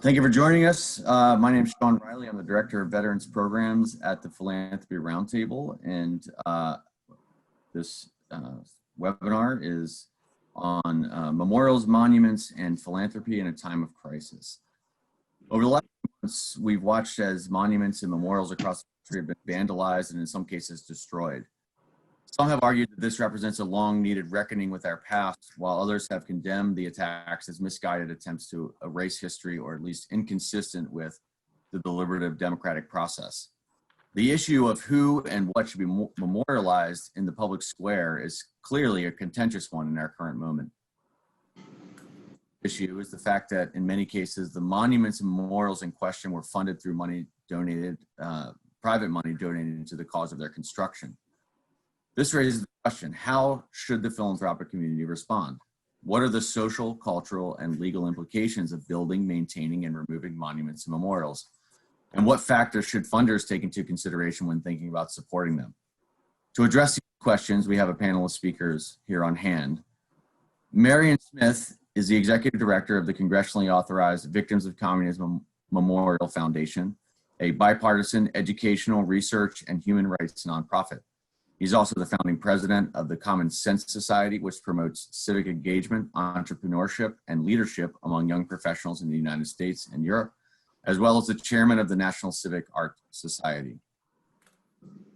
Thank you for joining us. My name is Sean Riley. I'm the Director of Veterans Programs at the Philanthropy Roundtable, and this webinar is on memorials, monuments, and philanthropy in a time of crisis. Over the last months, we've watched as monuments and memorials across the country have been vandalized and in some cases destroyed. Some have argued that this represents a long-needed reckoning with our past, while others have condemned the attacks as misguided attempts to erase history, or at least inconsistent with the deliberative democratic process. The issue of who and what should be memorialized in the public square is clearly a contentious one in our current moment. The issue is the fact that in many cases, the monuments and memorials in question were funded through money donated, private money donated to the cause of their construction. This raises the question, how should the philanthropic community respond? What are the social, cultural, and legal implications of building, maintaining, and removing monuments and memorials? And what factors should funders take into consideration when thinking about supporting them? To address these questions, we have a panel of speakers here on hand. Marion Smith is the Executive Director of the congressionally authorized Victims of Communism Memorial Foundation, a bipartisan educational, research, and human rights nonprofit. He's also the founding president of the Common Sense Society, which promotes civic engagement, entrepreneurship, and leadership among young professionals in the United States and Europe, as well as the chairman of the National Civic Art Society.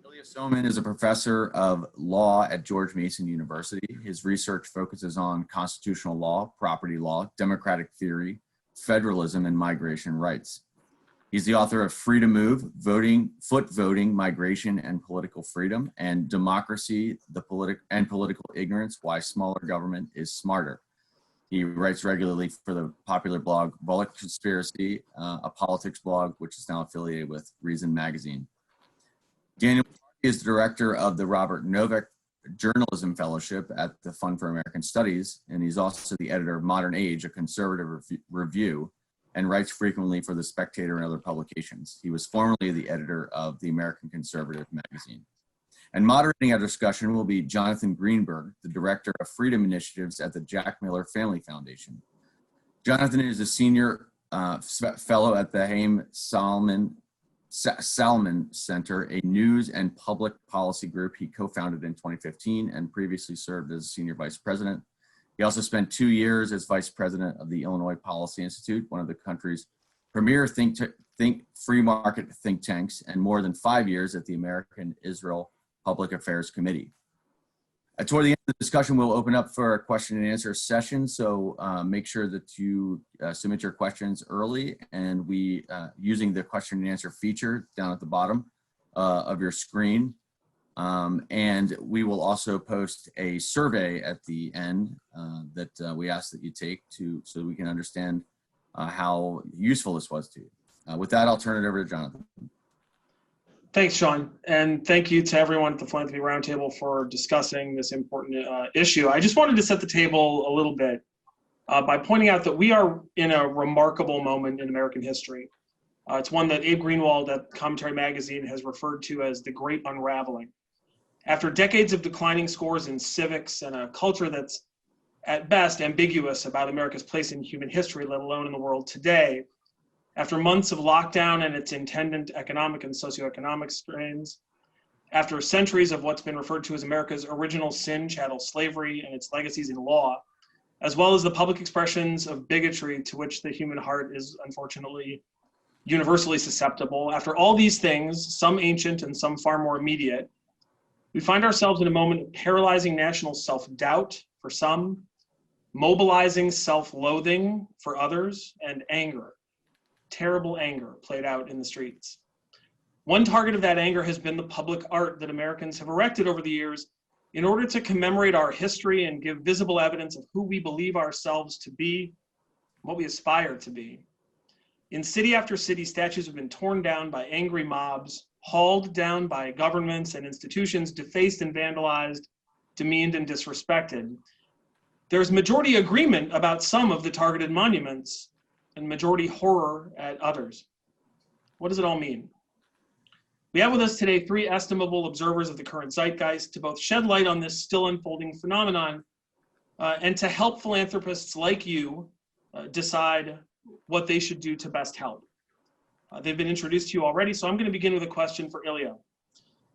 Ilya Somin is a professor of law at George Mason University. His research focuses on constitutional law, property law, democratic theory, federalism, and migration rights. He's the author of Free to Move, Foot Voting, Migration, and Political Freedom, and Democracy, Political Ignorance, Why Smaller Government is Smarter. He writes regularly for the popular blog Bullock Conspiracy, a politics blog, which is now affiliated with Reason Magazine. Daniel is the director of the Robert Novick Journalism Fellowship at the Fund for American Studies, and he's also the editor of Modern Age, a conservative review, and writes frequently for The Spectator and other publications. He was formerly the editor of the American Conservative magazine. And moderating our discussion will be Jonathan Greenberg, the Director of Freedom Initiatives at the Jack Miller Family Foundation. Jonathan is a senior fellow at the Haim Salomon Center, a news and public policy group he co-founded in 2015 and previously served as senior vice president. He also spent 2 years as vice president of the Illinois Policy Institute, one of the country's premier free market think tanks, and more than 5 years at the American Israel Public Affairs Committee. Toward the end of the discussion, we'll open up for a question and answer session. So make sure that you submit your questions early, and we using the question and answer feature down at the bottom of your screen. And we will also post a survey at the end that we ask that you take so that we can understand how useful this was to you. With that, I'll turn it over to Jonathan. Thanks, Sean. And thank you to everyone at the Philanthropy Roundtable for discussing this important issue. I just wanted to set the table a little bit by pointing out that we are in a remarkable moment in American history. It's one that Abe Greenwald at Commentary Magazine has referred to as the Great Unraveling. After decades of declining scores in civics and a culture that's at best ambiguous about America's place in human history, let alone in the world today, after months of lockdown and its attendant economic and socioeconomic strains, after centuries of what's been referred to as America's original sin, chattel slavery, and its legacies in law, as well as the public expressions of bigotry to which the human heart is unfortunately universally susceptible, after all these things, some ancient and some far more immediate, we find ourselves in a moment of paralyzing national self-doubt for some, mobilizing self-loathing for others, and anger, terrible anger played out in the streets. One target of that anger has been the public art that Americans have erected over the years in order to commemorate our history and give visible evidence of who we believe ourselves to be, what we aspire to be. In city after city, statues have been torn down by angry mobs, hauled down by governments and institutions, defaced and vandalized, demeaned and disrespected. There's majority agreement about some of the targeted monuments and majority horror at others. What does it all mean? We have with us today three estimable observers of the current zeitgeist to both shed light on this still unfolding phenomenon and to help philanthropists like you decide what they should do to best help. They've been introduced to you already, so I'm going to begin with a question for Ilya.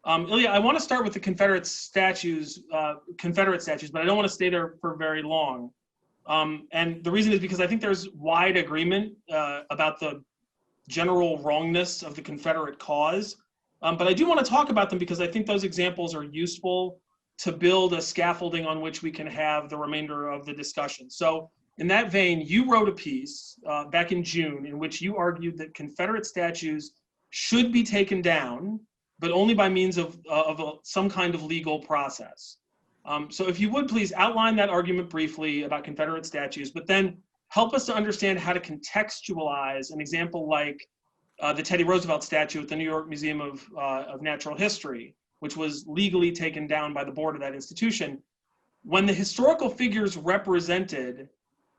Ilya, I want to start with the Confederate statues, but I don't want to stay there for very long. And the reason is because I think there's wide agreement about the general wrongness of the Confederate cause. But I do want to talk about them because I think those examples are useful to build a scaffolding on which we can have the remainder of the discussion. So in that vein, you wrote a piece back in June in which you argued that Confederate statues should be taken down, but only by means of some kind of legal process. So if you would please outline that argument briefly about Confederate statues, but then help us to understand how to contextualize an example like the Teddy Roosevelt statue at the New York Museum of Natural History, which was legally taken down by the board of that institution. When the historical figures represented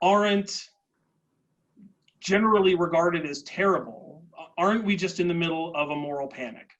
aren't generally regarded as terrible, aren't we just in the middle of a moral panic?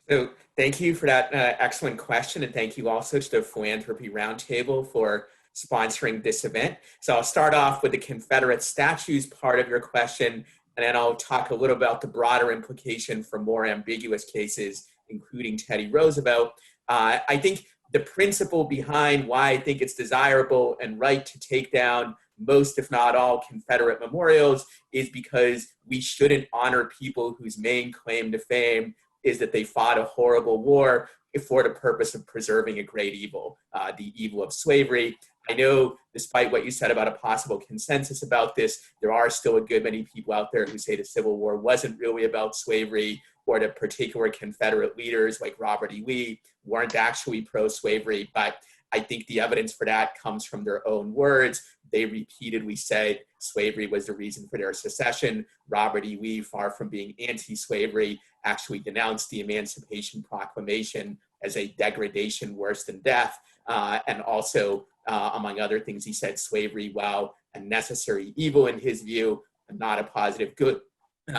So thank you for that excellent question, and thank you also to the Philanthropy Roundtable for sponsoring this event. So I'll start off with the Confederate statues part of your question, and then I'll talk a little about the broader implication for more ambiguous cases, including Teddy Roosevelt. I think the principle behind why I think it's desirable and right to take down most, if not all, Confederate memorials is because we shouldn't honor people whose main claim to fame is that they fought a horrible war for the purpose of preserving a great evil, the evil of slavery. I know, despite what you said about a possible consensus about this, there are still a good many people out there who say the Civil War wasn't really about slavery, or the particular Confederate leaders like Robert E. Lee weren't actually pro-slavery, but I think the evidence for that comes from their own words. They repeatedly said slavery was the reason for their secession. Robert E. Lee, far from being anti-slavery, actually denounced the Emancipation Proclamation as a degradation worse than death. And also, among other things, he said slavery, while a necessary evil in his view, not a positive good.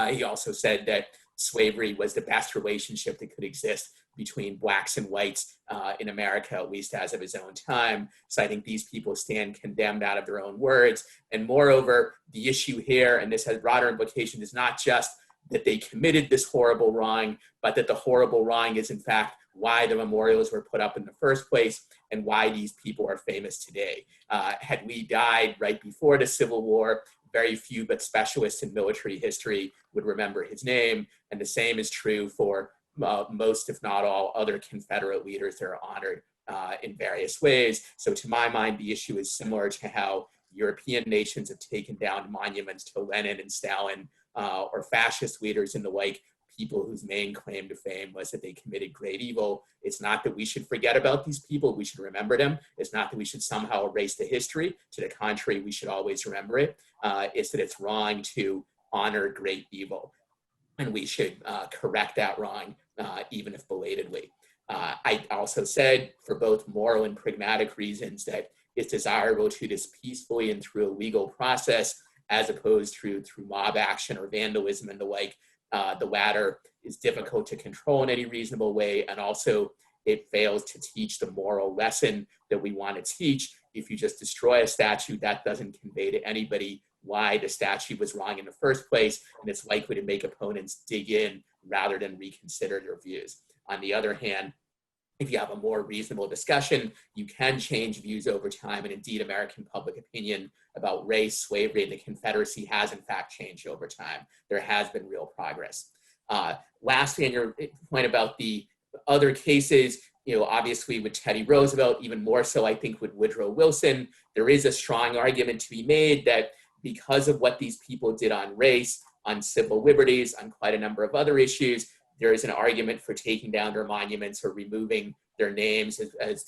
He also said that slavery was the best relationship that could exist between blacks and whites in America, at least as of his own time. So I think these people stand condemned out of their own words. And moreover, the issue here, and this has broader implications, is not just that they committed this horrible wrong, but that the horrible wrong is in fact why the memorials were put up in the first place and why these people are famous today. Had Lee died right before the Civil War, very few but specialists in military history would remember his name. And the same is true for most, if not all, other Confederate leaders that are honored in various ways. So to my mind, the issue is similar to how European nations have taken down monuments to Lenin and Stalin or fascist leaders and the like, people whose main claim to fame was that they committed great evil. It's not that we should forget about these people, we should remember them. It's not that we should somehow erase the history. To the contrary, we should always remember it. It's that it's wrong to honor great evil. And we should correct that wrong, even if belatedly. I also said, for both moral and pragmatic reasons, that it's desirable to do this peacefully and through a legal process, as opposed to through mob action or vandalism and the like. The latter is difficult to control in any reasonable way, and also it fails to teach the moral lesson that we want to teach. If you just destroy a statue, that doesn't convey to anybody why the statue was wrong in the first place, and it's likely to make opponents dig in rather than reconsider their views. On the other hand, if you have a more reasonable discussion, you can change views over time, and indeed American public opinion about race, slavery, and the Confederacy has in fact changed over time. There has been real progress. Lastly, on your point about the other cases, obviously with Teddy Roosevelt, even more so I think with Woodrow Wilson, there is a strong argument to be made that because of what these people did on race, on civil liberties, on quite a number of other issues, there is an argument for taking down their monuments or removing their names, as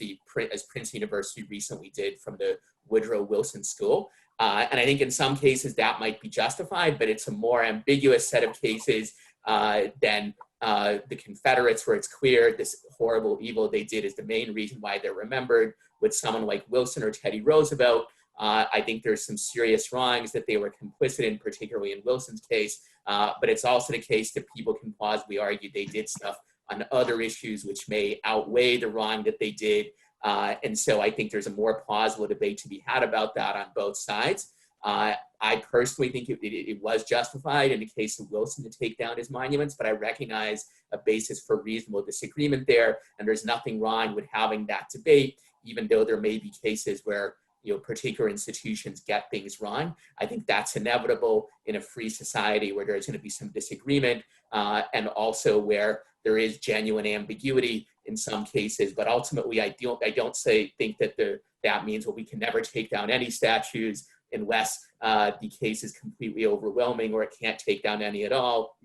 Princeton University recently did from the Woodrow Wilson School. And I think in some cases that might be justified, but it's a more ambiguous set of cases than the Confederates, where it's clear this horrible evil they did is the main reason why they're remembered. With someone like Wilson or Teddy Roosevelt, I think there's some serious wrongs that they were complicit in, particularly in Wilson's case. But it's also the case that people can plausibly argue they did stuff on other issues which may outweigh the wrong that they did. And so I think there's a more plausible debate to be had about that on both sides. I personally think it was justified in the case of Wilson to take down his monuments, but I recognize a basis for reasonable disagreement there, and there's nothing wrong with having that debate, even though there may be cases where particular institutions get things wrong. I think that's inevitable in a free society where there's going to be some disagreement, and also where there is genuine ambiguity in some cases. But ultimately, I don't think that that means, well, we can never take down any statues unless the case is completely overwhelming or it can't take down any at all.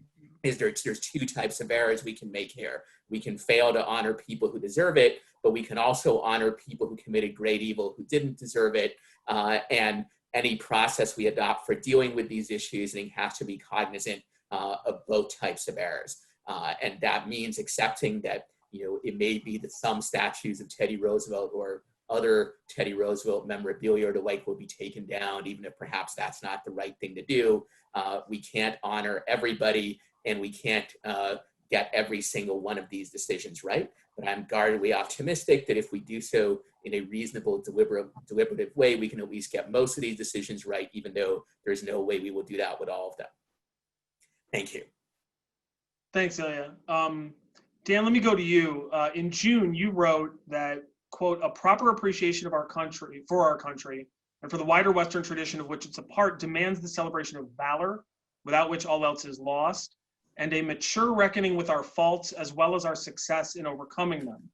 There's two types of errors we can make here. We can fail to honor people who deserve it, but we can also honor people who committed great evil who didn't deserve it. And any process we adopt for dealing with these issues, I think, has to be cognizant of both types of errors. And that means accepting that it may be that some statues of Teddy Roosevelt or other Teddy Roosevelt memorabilia or the like will be taken down, even if perhaps that's not the right thing to do. We can't honor everybody, and we can't get every single one of these decisions right. But I'm guardedly optimistic that if we do so in a reasonable, deliberative way, we can at least get most of these decisions right, even though there's no way we will do that with all of them. Thank you. Thanks, Ilya. Dan, let me go to you. In June, you wrote that, quote, "A proper appreciation of our country, and for the wider Western tradition of which it's a part, demands the celebration of valor, without which all else is lost, and a mature reckoning with our faults as well as our success in overcoming them."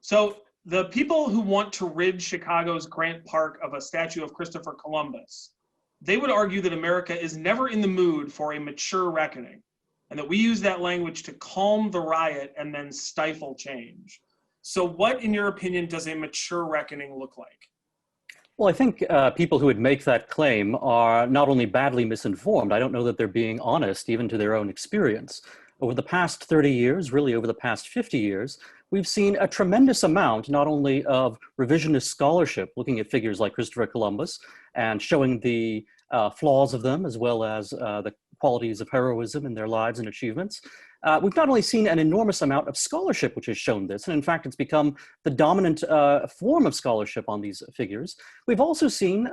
So the people who want to rid Chicago's Grant Park of a statue of Christopher Columbus, they would argue that America is never in the mood for a mature reckoning, and that we use that language to calm the riot and then stifle change. So what, in your opinion, does a mature reckoning look like? Well, I think people who would make that claim are not only badly misinformed, I don't know that they're being honest even to their own experience. Over the past 30 years, really over the past 50 years, we've seen a tremendous amount, not only of revisionist scholarship, looking at figures like Christopher Columbus and showing the flaws of them, as well as the qualities of heroism in their lives and achievements. We've not only seen an enormous amount of scholarship which has shown this, and in fact it's become the dominant form of scholarship on these figures. We've also seen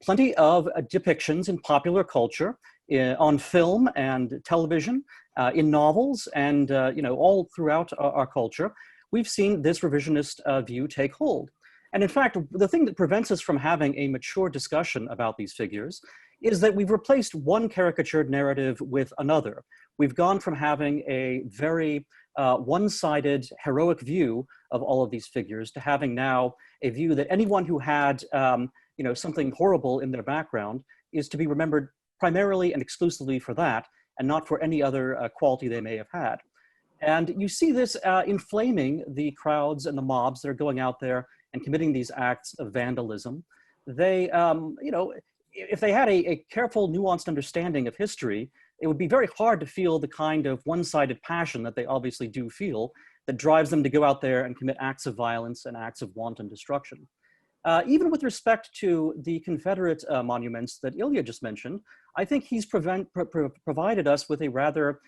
plenty of depictions in popular culture, on film and television, in novels, and all throughout our culture. We've seen this revisionist view take hold. And in fact, the thing that prevents us from having a mature discussion about these figures is that we've replaced one caricatured narrative with another. We've gone from having a very one-sided, heroic view of all of these figures to having now a view that anyone who had something horrible in their background is to be remembered primarily and exclusively for that, and not for any other quality they may have had. And you see this inflaming the crowds and the mobs that are going out there and committing these acts of vandalism. They, if they had a careful, nuanced understanding of history, it would be very hard to feel the kind of one-sided passion that they obviously do feel that drives them to go out there and commit acts of violence and acts of wanton destruction. Even with respect to the Confederate monuments that Ilya just mentioned, I think he's provided us with a rather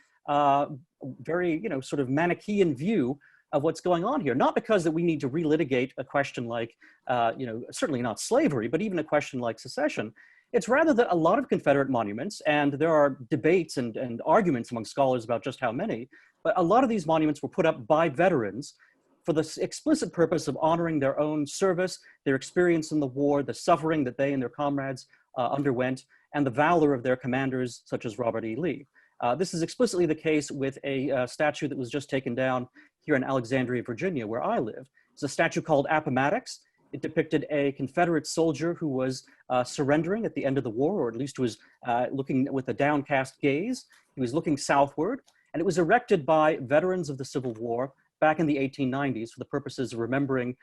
very, sort of Manichaean view of what's going on here. Not because that we need to relitigate a question like, certainly not slavery, but even a question like secession. It's rather that a lot of Confederate monuments, and there are debates and arguments among scholars about just how many, but a lot of these monuments were put up by veterans for the explicit purpose of honoring their own service, their experience in the war, the suffering that they and their comrades underwent, and the valor of their commanders, such as Robert E. Lee. This is explicitly the case with a statue that was just taken down here in Alexandria, Virginia, where I live. It's a statue called Appomattox. It depicted a Confederate soldier who was surrendering at the end of the war, or at least was looking with a downcast gaze. He was looking southward, and it was erected by veterans of the Civil War back in the 1890s for the purposes of remembering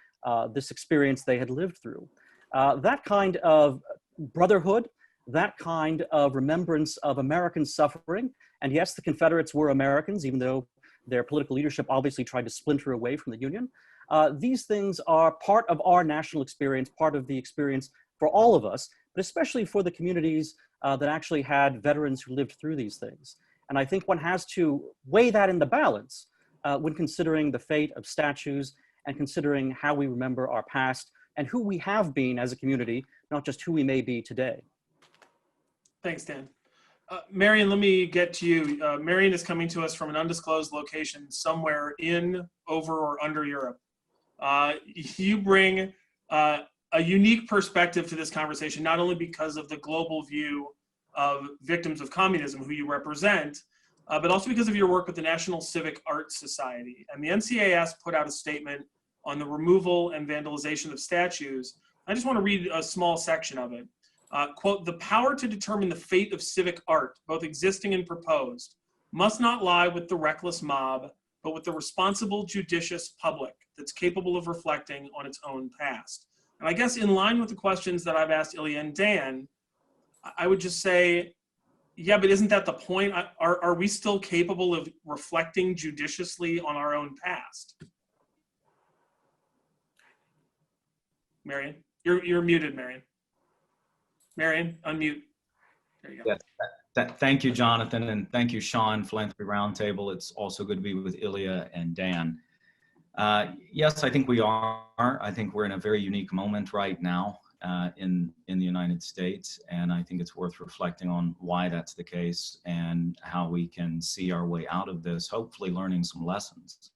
this experience they had lived through. That kind of brotherhood, that kind of remembrance of American suffering, and yes, the Confederates were Americans, even though their political leadership obviously tried to splinter away from the Union. These things are part of our national experience, part of the experience for all of us, but especially for the communities that actually had veterans who lived through these things. And I think one has to weigh that in the balance when considering the fate of statues and considering how we remember our past and who we have been as a community, not just who we may be today. Thanks, Dan. Marion, let me get to you. Marion is coming to us from an undisclosed location somewhere in, over, or under Europe. You bring a unique perspective to this conversation, not only because of the global view of victims of communism who you represent, but also because of your work with the National Civic Art Society. And the NCAS put out a statement on the removal and vandalization of statues. I just want to read a small section of it. Quote, "The power to determine the fate of civic art, both existing and proposed, must not lie with the reckless mob, but with the responsible, judicious public that's capable of reflecting on its own past." And I guess in line with the questions that I've asked Ilya and Dan, I would just say, yeah, but isn't that the point? Are we still capable of reflecting judiciously on our own past? Marion, you're muted, Marion. Marion, unmute. There you go. Yes. Thank you, Jonathan, and thank you, Sean, Philanthropy Roundtable. It's also good to be with Ilya and Dan. Yes, I think we are. I think we're in a very unique moment right now in the United States, and I think it's worth reflecting on why that's the case and how we can see our way out of this, hopefully learning some lessons.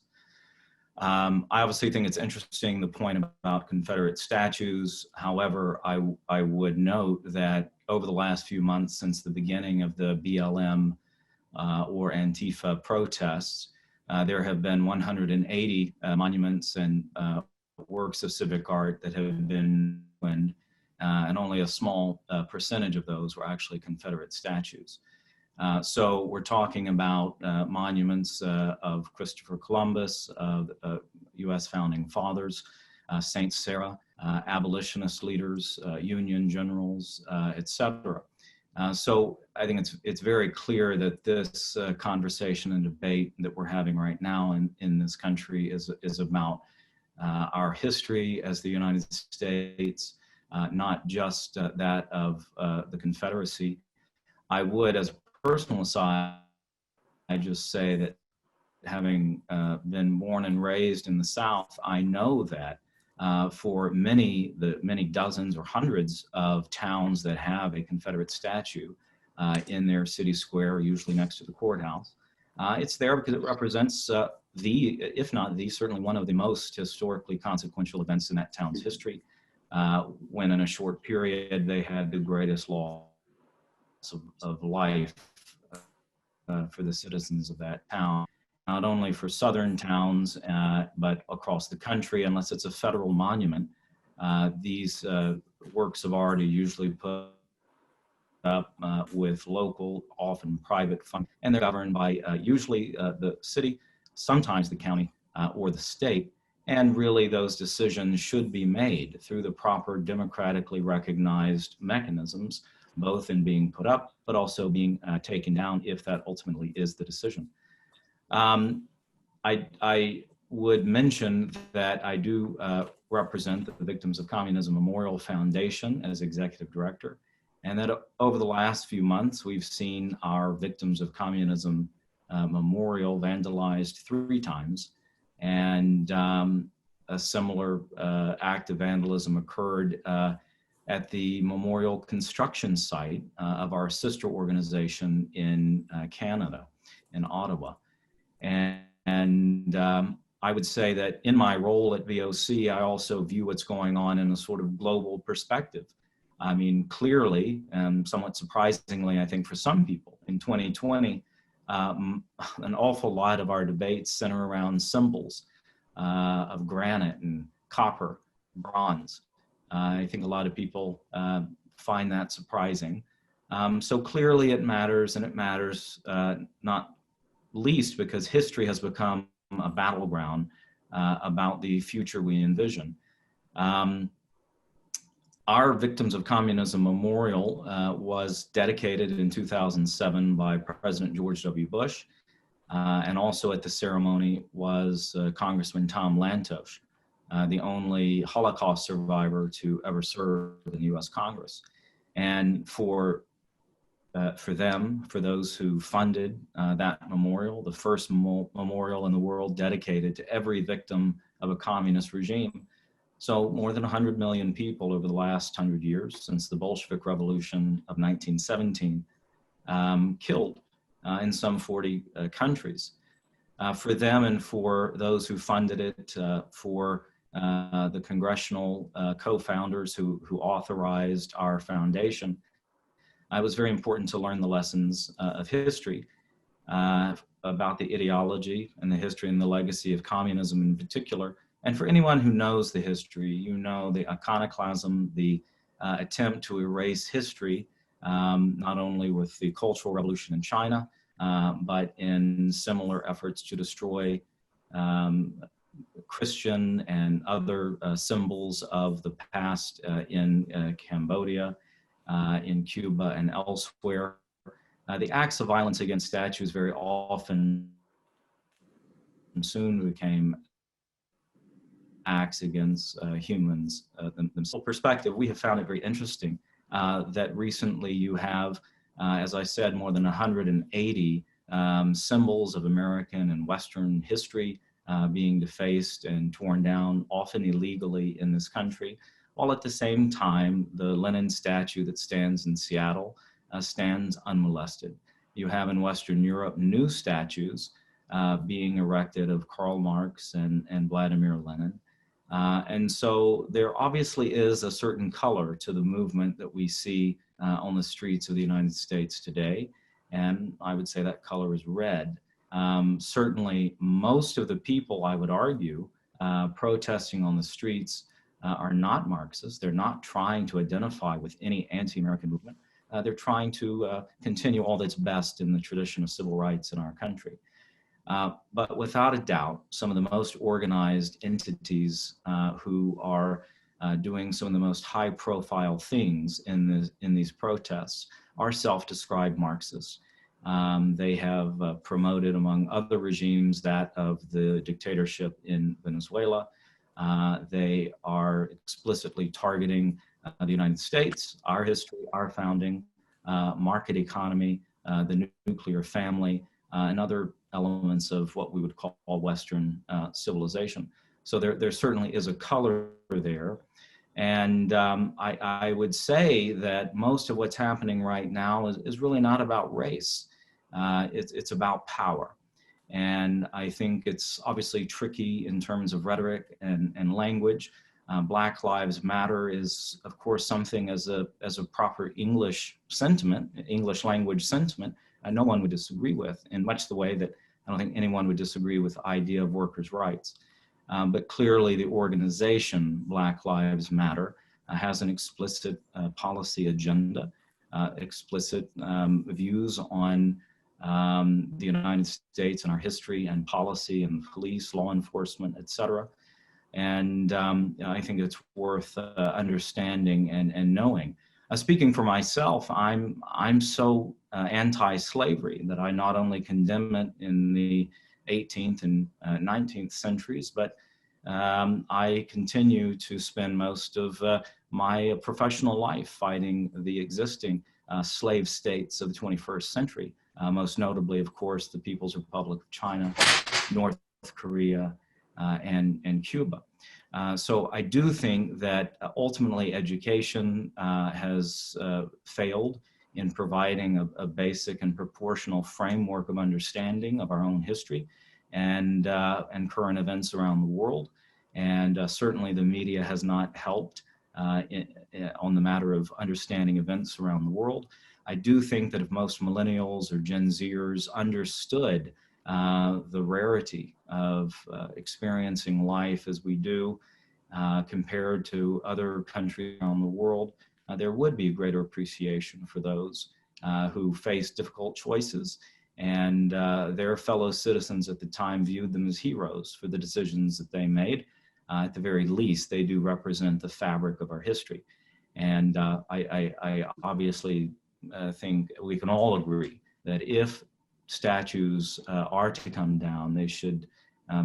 I obviously think it's interesting, the point about Confederate statues. However, I would note that over the last few months since the beginning of the BLM or Antifa protests, there have been 180 monuments and works of civic art that have been ruined, and only a small percentage of those were actually Confederate statues. So we're talking about monuments of Christopher Columbus, of U.S. founding fathers, Saint Sarah, abolitionist leaders, Union generals, etc. So I think it's very clear that this conversation and debate that we're having right now in this country is about our history as the United States, not just that of the Confederacy. I would, as a personal aside, I just say that having been born and raised in the South, I know that for many dozens or hundreds of towns that have a Confederate statue in their city square, usually next to the courthouse, it's there because it represents if not the, certainly one of the most historically consequential events in that town's history, when in a short period they had the greatest loss of life for the citizens of that town, not only for southern towns, but across the country. Unless it's a federal monument, these works of art are usually put up with local, often private funds, and they're governed by usually the city, sometimes the county or the state. And really those decisions should be made through the proper democratically recognized mechanisms, both in being put up, but also being taken down if that ultimately is the decision. I would mention that I do represent the Victims of Communism Memorial Foundation as executive director, and that over the last few months, we've seen our Victims of Communism memorial vandalized 3 times, and a similar act of vandalism occurred at the memorial construction site of our sister organization in Canada, in Ottawa. And I would say that in my role at VOC, I also view what's going on in a sort of global perspective. I mean, clearly, and somewhat surprisingly, I think for some people, in 2020, an awful lot of our debates center around symbols of granite and copper, bronze. I think a lot of people find that surprising. So clearly it matters, and it matters not least because history has become a battleground about the future we envision. Our Victims of Communism Memorial was dedicated in 2007 by President George W. Bush, and also at the ceremony was Congressman Tom Lantos, the only Holocaust survivor to ever serve in the U.S. Congress. And for them, for those who funded that memorial, the first memorial in the world dedicated to every victim of a communist regime, So more than 100 million people over the last 100 years since the Bolshevik Revolution of 1917 killed in some 40 countries. For them and for those who funded it, for the congressional co-founders who authorized our foundation, it was very important to learn the lessons of history about the ideology and the history and the legacy of communism in particular. And for anyone who knows the history, you know the iconoclasm, the attempt to erase history, not only with the Cultural Revolution in China, but in similar efforts to destroy Christian and other symbols of the past in Cambodia, in Cuba, and elsewhere. The acts of violence against statues very often soon became acts against humans themselves. Perspective, we have found it very interesting that recently you have, as I said, more than 180 symbols of American and Western history being defaced and torn down, often illegally in this country, while at the same time, the Lenin statue that stands in Seattle stands unmolested. You have in Western Europe new statues being erected of Karl Marx and Vladimir Lenin. And so there obviously is a certain color to the movement that we see on the streets of the United States today. And I would say that color is red. Certainly most of the people, I would argue, protesting on the streets are not Marxists. They're not trying to identify with any anti-American movement. They're trying to continue all that's best in the tradition of civil rights in our country. But without a doubt, some of the most organized entities who are doing some of the most high-profile things in these protests are self-described Marxists. They have promoted, among other regimes, that of the dictatorship in Venezuela. They are explicitly targeting the United States, our history, our founding, market economy, the nuclear family, and other elements of what we would call Western civilization. So there certainly is a color there. And I would say that most of what's happening right now is really not about race. It's about power. And I think it's obviously tricky in terms of rhetoric and language. Black Lives Matter is, of course, something as a proper English sentiment, English language sentiment, no one would disagree with, in much the way that I don't think anyone would disagree with the idea of workers' rights. But clearly the organization Black Lives Matter has an explicit policy agenda, explicit views on the United States and our history and policy and police, law enforcement, etc. And I think it's worth understanding and knowing. Speaking for myself, I'm so anti-slavery that I not only condemn it in the 18th and 19th centuries, but I continue to spend most of my professional life fighting the existing slave states of the 21st century. Most notably, of course, the People's Republic of China, North Korea, and Cuba. So I do think that ultimately education has failed in providing a basic and proportional framework of understanding of our own history and current events around the world. And certainly the media has not helped on the matter of understanding events around the world. I do think that if most millennials or Gen Zers understood the rarity of experiencing life as we do compared to other countries around the world, there would be a greater appreciation for those who face difficult choices. And their fellow citizens at the time viewed them as heroes for the decisions that they made. At the very least, they do represent the fabric of our history. And I obviously think we can all agree that if statues are to come down, they should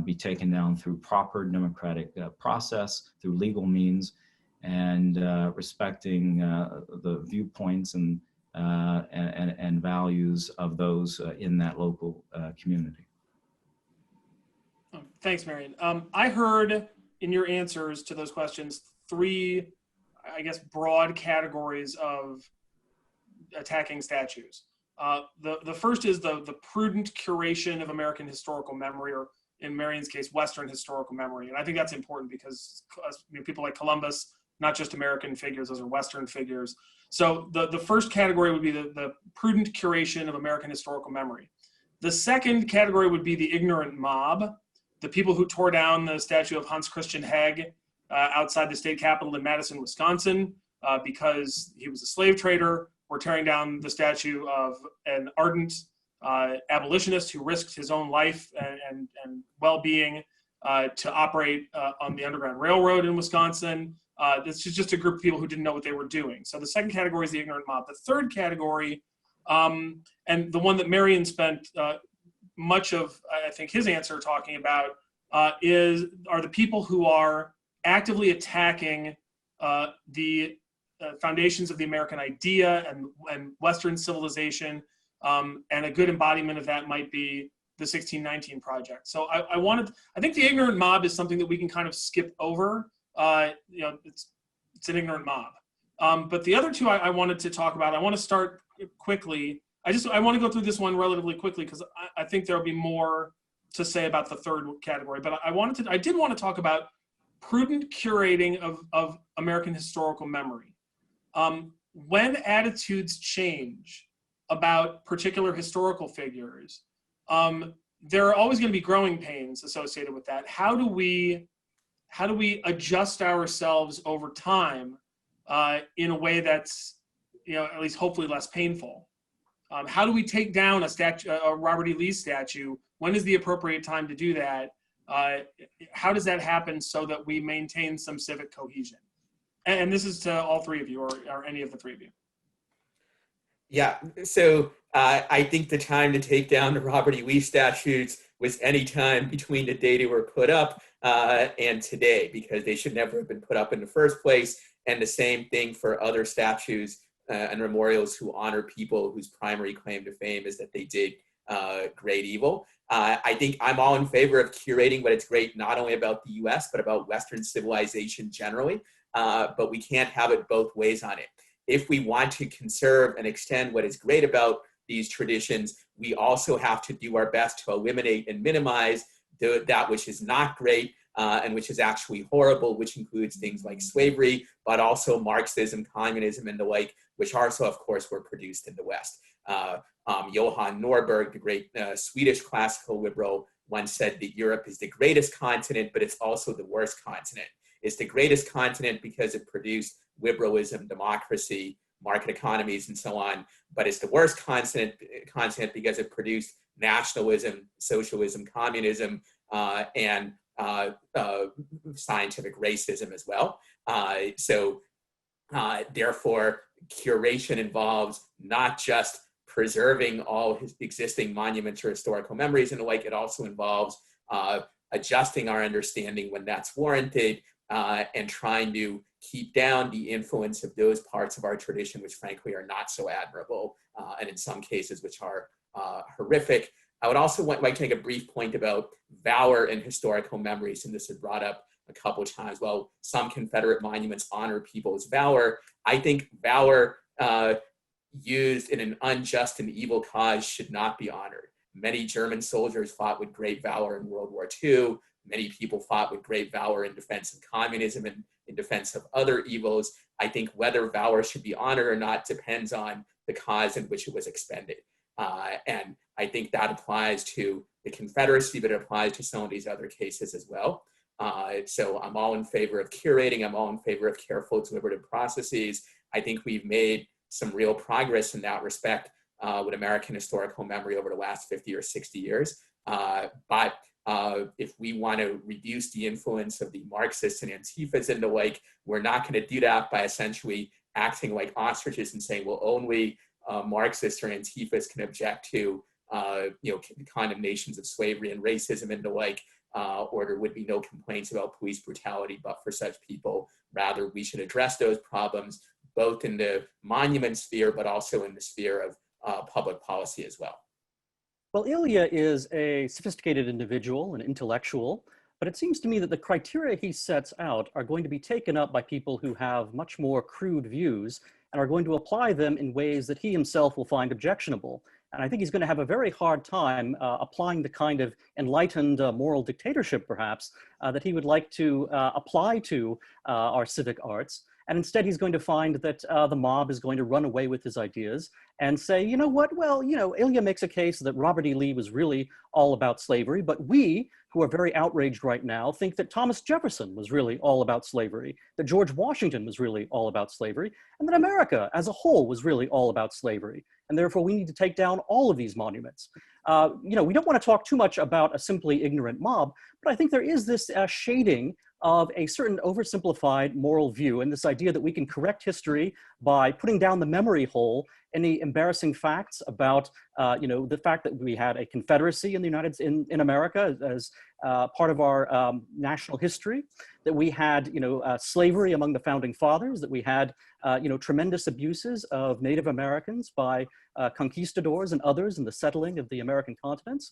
be taken down through proper democratic process, through legal means, and respecting the viewpoints and values of those in that local community. Thanks, Marion. I heard in your answers to those questions, three, I guess, broad categories of attacking statues. The first is the prudent curation of American historical memory, or in Marion's case, Western historical memory. And I think that's important because people like Columbus, not just American figures, those are Western figures. So the first category would be the prudent curation of American historical memory. The second category would be the ignorant mob, the people who tore down the statue of Hans Christian Heg outside the state capitol in Madison, Wisconsin, because he was a slave trader. We're tearing down the statue of an ardent abolitionist who risked his own life and well-being to operate on the Underground Railroad in Wisconsin. This is just a group of people who didn't know what they were doing. So the second category is the ignorant mob. The third category, and the one that Marion spent much of, I think, his answer talking about, are the people who are actively attacking the foundations of the American idea and Western civilization, and a good embodiment of that might be the 1619 Project. So I think the ignorant mob is something that we can kind of skip over. It's an ignorant mob. But the other two I wanted to talk about, I want to start quickly. I want to go through this one relatively quickly because I think there'll be more to say about the third category. But I did want to talk about prudent curating of American historical memory. When attitudes change about particular historical figures, there are always going to be growing pains associated with that. How do we adjust ourselves over time in a way that's, at least hopefully less painful? How do we take down a Robert E. Lee statue? When is the appropriate time to do that? How does that happen so that we maintain some civic cohesion? And this is to all three of you, or any of the three of you. Yeah, so I think the time to take down the Robert E. Lee statues was any time between the day they were put up and today, because they should never have been put up in the first place. And the same thing for other statues and memorials who honor people whose primary claim to fame is that they did great evil. I think I'm all in favor of curating what is great, not only about the US, but about Western civilization generally. But we can't have it both ways on it. If we want to conserve and extend what is great about these traditions, we also have to do our best to eliminate and minimize that which is not great and which is actually horrible, which includes things like slavery, but also Marxism, communism, and the like, which also, of course, were produced in the West. Johan Norberg, the great Swedish classical liberal, once said that Europe is the greatest continent, but it's also the worst continent. It's the greatest continent because it produced liberalism, democracy, market economies, and so on. But it's the worst continent because it produced nationalism, socialism, communism, and scientific racism as well. Therefore, curation involves not just preserving all his existing monuments or historical memories and the like, it also involves adjusting our understanding when that's warranted, and trying to keep down the influence of those parts of our tradition which frankly are not so admirable, and in some cases which are horrific. I would also like to make a brief point about valor and historical memories, and this is brought up a couple of times. Well, some Confederate monuments honor people's valor. I think valor used in an unjust and evil cause should not be honored. Many German soldiers fought with great valor in World War II. Many people fought with great valor in defense of communism and in defense of other evils. I think whether valor should be honored or not depends on the cause in which it was expended. And I think that applies to the Confederacy, but it applies to some of these other cases as well. So I'm all in favor of curating. I'm all in favor of careful, deliberative processes. I think we've made some real progress in that respect with American historical memory over the last 50 or 60 years. But if we want to reduce the influence of the Marxists and Antifas and the like, we're not going to do that by essentially acting like ostriches and saying, well, only Marxists or Antifas can object to condemnations of slavery and racism and the like, or there would be no complaints about police brutality but for such people. Rather, we should address those problems both in the monument sphere, but also in the sphere of public policy as well. Well, Ilya is a sophisticated individual, an intellectual, But it seems to me that the criteria he sets out are going to be taken up by people who have much more crude views and are going to apply them in ways that he himself will find objectionable. And I think he's going to have a very hard time applying the kind of enlightened moral dictatorship, perhaps, that he would like to apply to our civic arts. And instead, he's going to find that the mob is going to run away with his ideas and say, you know what, well, you know, Ilya makes a case that Robert E. Lee was really all about slavery, but we, who are very outraged right now, think that Thomas Jefferson was really all about slavery, that George Washington was really all about slavery, and that America as a whole was really all about slavery. And therefore, we need to take down all of these monuments. You know, we don't want to talk too much about a simply ignorant mob, but I think there is this shading of a certain oversimplified moral view and this idea that we can correct history by putting down the memory hole any embarrassing facts about, you know, the fact that we had a confederacy in the in America as part of our national history, that we had, you know, slavery among the founding fathers, that we had, you know, tremendous abuses of Native Americans by conquistadors and others in the settling of the American continents.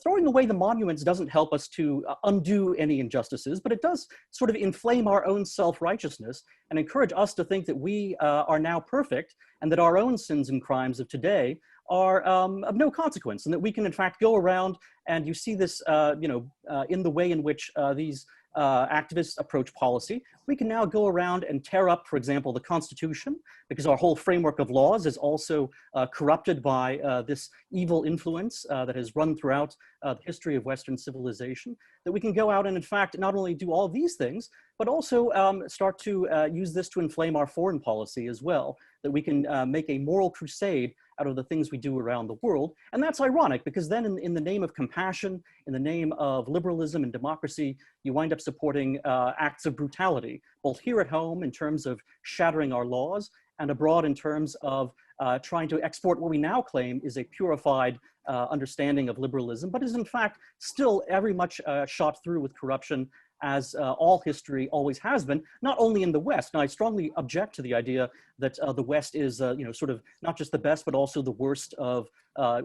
Throwing away the monuments doesn't help us to undo any injustices, but it does sort of inflame our own self-righteousness and encourage us to think that we are now perfect and that our own sins and crimes of today are of no consequence, and that we can in fact go around, and you see this you know, in the way in which these activists approach policy. We can now go around and tear up, for example, the Constitution, because our whole framework of laws is also corrupted by this evil influence that has run throughout the history of Western civilization, that we can go out and in fact not only do all these things, but also start to use this to inflame our foreign policy as well, that we can make a moral crusade out of the things we do around the world. And that's ironic, because then in the name of compassion, in the name of liberalism and democracy, you wind up supporting acts of brutality, both here at home in terms of shattering our laws, and abroad in terms of trying to export what we now claim is a purified understanding of liberalism, but is in fact still very much shot through with corruption, as all history always has been, not only in the West. Now, I strongly object to the idea that the West is, you know, sort of not just the best, but also the worst of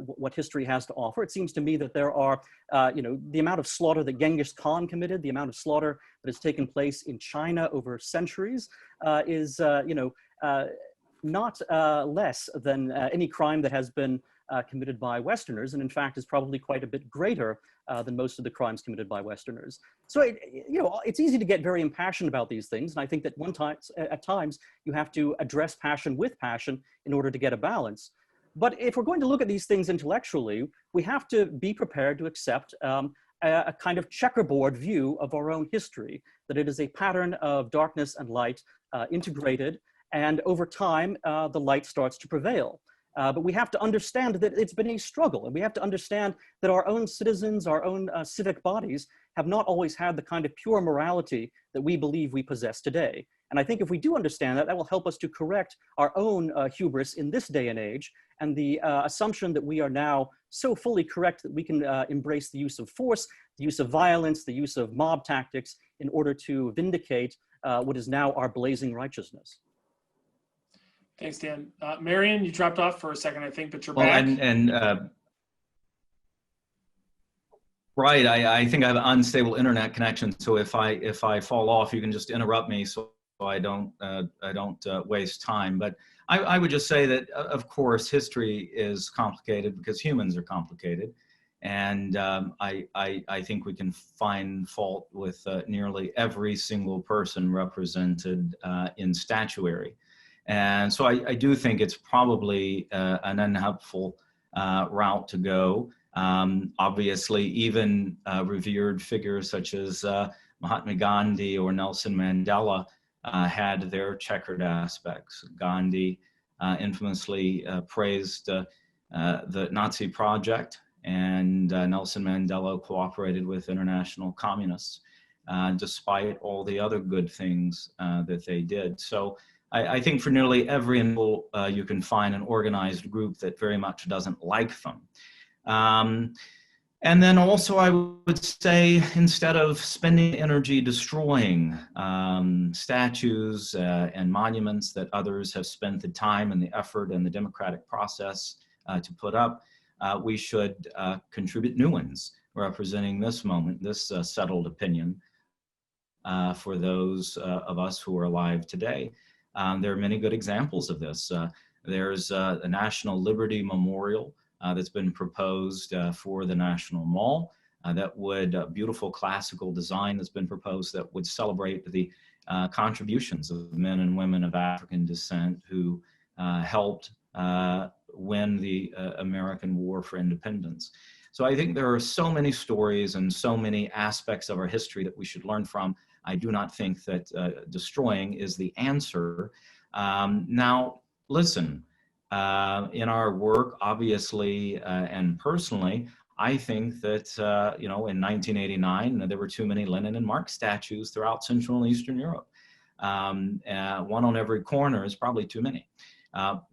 what history has to offer. It seems to me that there are, you know, the amount of slaughter that Genghis Khan committed, the amount of slaughter that has taken place in China over centuries is, you know, not less than any crime that has been committed by Westerners, and in fact is probably quite a bit greater than most of the crimes committed by Westerners. So, you know, it's easy to get very impassioned about these things, and I think that at times you have to address passion with passion in order to get a balance. But if we're going to look at these things intellectually, we have to be prepared to accept a kind of checkerboard view of our own history, that it is a pattern of darkness and light integrated, and over time, the light starts to prevail. But we have to understand that it's been a struggle, and we have to understand that our own citizens, our own civic bodies have not always had the kind of pure morality that we believe we possess today. And I think if we do understand that, that will help us to correct our own hubris in this day and age, and the assumption that we are now so fully correct that we can embrace the use of force, the use of violence, the use of mob tactics in order to vindicate what is now our blazing righteousness. Thanks, Dan. Marion, you dropped off for a second, I think, but you're well, back. Right, I think I have an unstable internet connection, so if I fall off, you can just interrupt me so I don't waste time. But I would just say that, of course, history is complicated because humans are complicated, and I think we can find fault with nearly every single person represented in statuary. And so I do think it's probably an unhelpful route to go. Obviously, even revered figures such as Mahatma Gandhi or Nelson Mandela had their checkered aspects. Gandhi infamously praised the Nazi project, and Nelson Mandela cooperated with international communists despite all the other good things that they did. So I think for nearly every individual, you can find an organized group that very much doesn't like them. And then also I would say, instead of spending energy destroying statues and monuments that others have spent the time and the effort and the democratic process to put up, we should contribute new ones. representing this moment, this settled opinion for those of us who are alive today. There are many good examples of this. There's a National Liberty Memorial that's been proposed for the National Mall. That would, beautiful classical design that's been proposed that would celebrate the contributions of men and women of African descent who helped win the American War for Independence. So I think there are so many stories and so many aspects of our history that we should learn from. I do not think that destroying is the answer. Now, listen, in our work, obviously, and personally, I think that, in 1989, there were too many Lenin and Marx statues throughout Central and Eastern Europe. One on every corner is probably too many.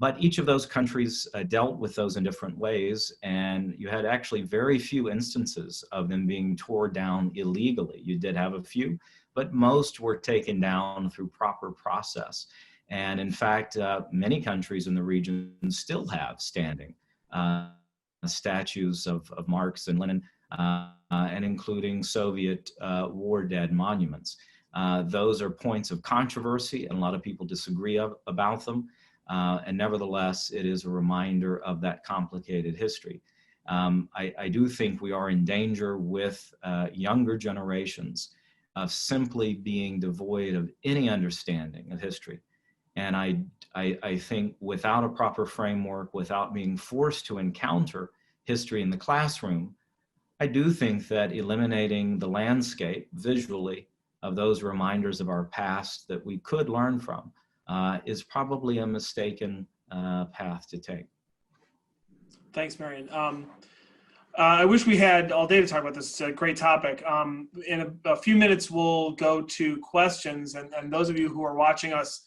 But each of those countries dealt with those in different ways, and you had actually very few instances of them being torn down illegally. You did have a few, but most were taken down through proper process. And in fact, many countries in the region still have standing statues of Marx and Lenin, and including Soviet war dead monuments. Those are points of controversy, and a lot of people disagree about them. And nevertheless, it is a reminder of that complicated history. I do think we are in danger with younger generations of simply being devoid of any understanding of history. And I think without a proper framework, without being forced to encounter history in the classroom, I do think that eliminating the landscape visually of those reminders of our past that we could learn from is probably a mistaken path to take. Thanks, Marion. I wish we had all day to talk about this. It's a great topic. In a few minutes, we'll go to questions. And those of you who are watching us,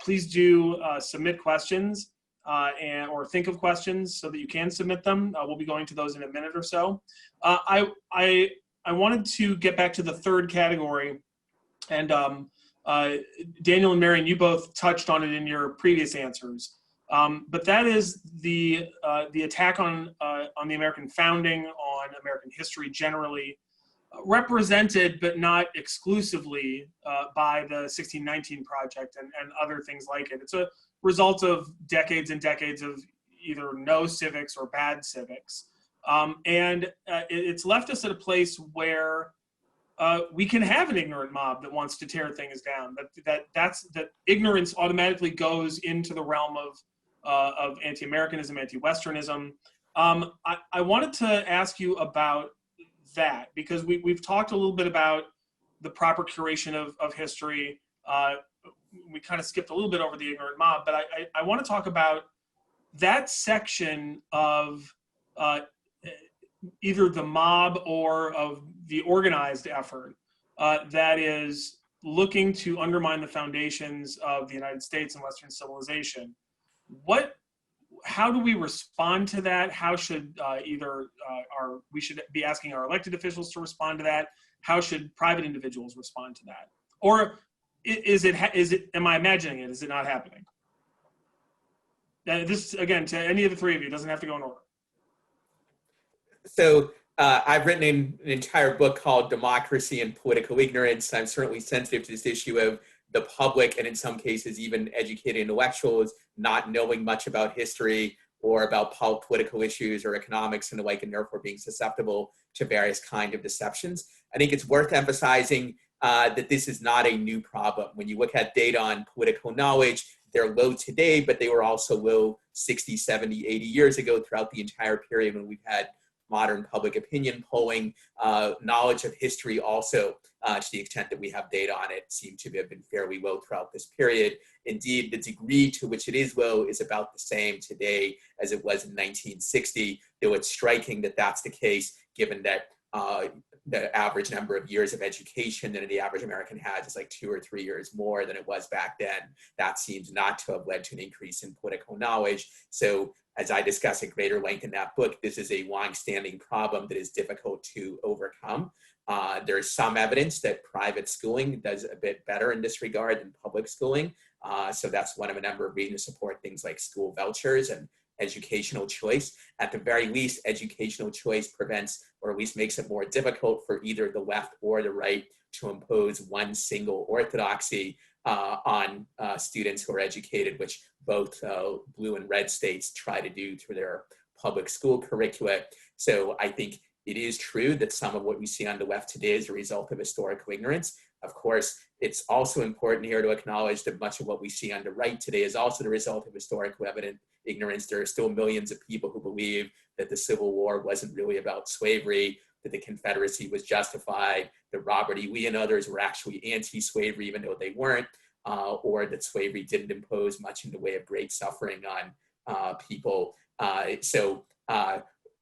please do submit questions or think of questions so that you can submit them. We'll be going to those in a minute or so. I wanted to get back to the third category. And Daniel and Marion, you both touched on it in your previous answers. But that is the attack on the American founding, on American history generally, represented but not exclusively by the 1619 Project and other things like it. It's a result of decades and decades of either no civics or bad civics. And it's left us at a place where we can have an ignorant mob that wants to tear things down. That ignorance automatically goes into the realm of anti-Americanism, anti-Westernism. I wanted to ask you about that, because we've talked a little bit about the proper curation of history. We kind of skipped a little bit over the ignorant mob, but I want to talk about that section of either the mob or of the organized effort that is looking to undermine the foundations of the United States and Western civilization. How do we respond to that? How should we should be asking our elected officials to respond to that? How should private individuals respond to that? Or am I imagining it? Is it not happening? This, again, to any of the three of you, it doesn't have to go in order. So I've written an entire book called Democracy and Political Ignorance. I'm certainly sensitive to this issue of the public, and in some cases even educated intellectuals, not knowing much about history or about political issues or economics and the like, and therefore being susceptible to various kinds of deceptions. I think it's worth emphasizing that this is not a new problem. When you look at data on political knowledge, they're low today, but they were also low 60, 70, 80 years ago throughout the entire period when we've had modern public opinion polling. Knowledge of history also, to the extent that we have data on it, seem to have been fairly low throughout this period. Indeed, the degree to which it is low is about the same today as it was in 1960, though it's striking that that's the case, given that the average number of years of education that the average American has is like 2 or 3 years more than it was back then. That seems not to have led to an increase in political knowledge. So as I discuss at greater length in that book, this is a long-standing problem that is difficult to overcome. There is some evidence that private schooling does a bit better in this regard than public schooling. So that's one of a number of reasons to support things like school vouchers and educational choice. At the very least, educational choice prevents, or at least makes it more difficult for either the left or the right to impose one single orthodoxy on students who are educated, which both blue and red states try to do through their public school curricula. So I think it is true that some of what we see on the left today is a result of historical ignorance. Of course, it's also important here to acknowledge that much of what we see on the right today is also the result of historical ignorance. There are still millions of people who believe that the Civil War wasn't really about slavery, that the Confederacy was justified, that Robert E. Lee and others were actually anti-slavery even though they weren't, or that slavery didn't impose much in the way of great suffering on people.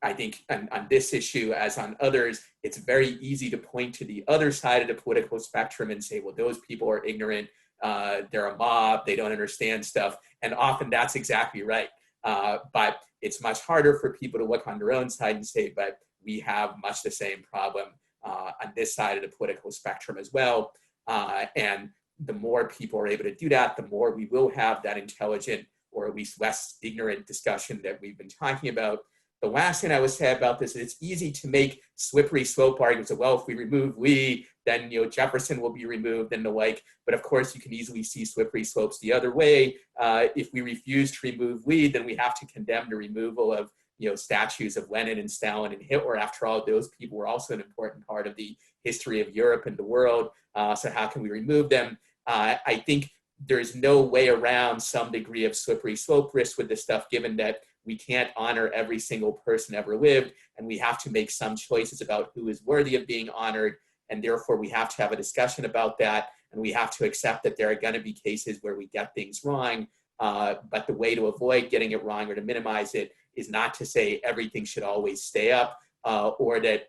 I think on this issue, as on others, it's very easy to point to the other side of the political spectrum and say, well, those people are ignorant, they're a mob, they don't understand stuff. And often that's exactly right. But it's much harder for people to look on their own side and say, but we have much the same problem on this side of the political spectrum as well. And the more people are able to do that, the more we will have that intelligent or at least less ignorant discussion that we've been talking about. The last thing I would say about this is it's easy to make slippery slope arguments of, well, if we remove Lee, then Jefferson will be removed and the like. But of course, you can easily see slippery slopes the other way. If we refuse to remove Lee, then we have to condemn the removal of statues of Lenin and Stalin and Hitler. After all, those people were also an important part of the history of Europe and the world. So how can we remove them? I think there's no way around some degree of slippery slope risk with this stuff, given that we can't honor every single person ever lived, and we have to make some choices about who is worthy of being honored, and therefore we have to have a discussion about that, and we have to accept that there are going to be cases where we get things wrong, but the way to avoid getting it wrong or to minimize it is not to say everything should always stay up, or that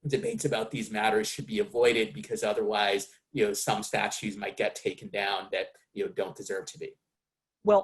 debates about these matters should be avoided because otherwise, some statues might get taken down that don't deserve to be. Well,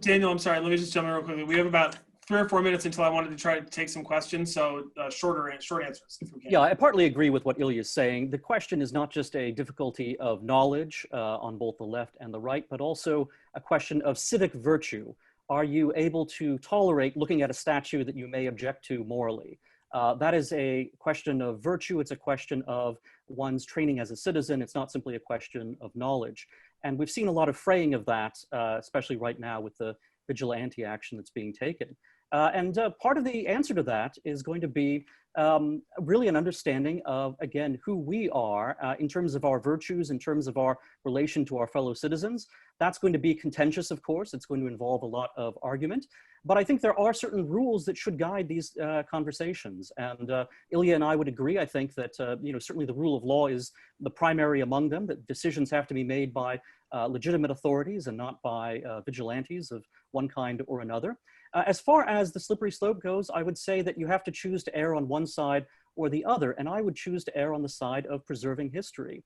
Daniel, I'm sorry. Let me just jump in real quickly. We have about 3 or 4 minutes until I wanted to try to take some questions. So short answers if we can. Yeah, I partly agree with what Ilya is saying. The question is not just a difficulty of knowledge on both the left and the right, but also a question of civic virtue. Are you able to tolerate looking at a statue that you may object to morally? That is a question of virtue. It's a question of one's training as a citizen. It's not simply a question of knowledge. And we've seen a lot of fraying of that, especially right now with the vigilante action that's being taken. And part of the answer to that is going to be really an understanding of, again, who we are in terms of our virtues, in terms of our relation to our fellow citizens. That's going to be contentious, of course. It's going to involve a lot of argument. But I think there are certain rules that should guide these conversations. And Ilya and I would agree, I think, that certainly the rule of law is the primary among them, that decisions have to be made by legitimate authorities and not by vigilantes of one kind or another. As far as the slippery slope goes, I would say that you have to choose to err on one side or the other, and I would choose to err on the side of preserving history.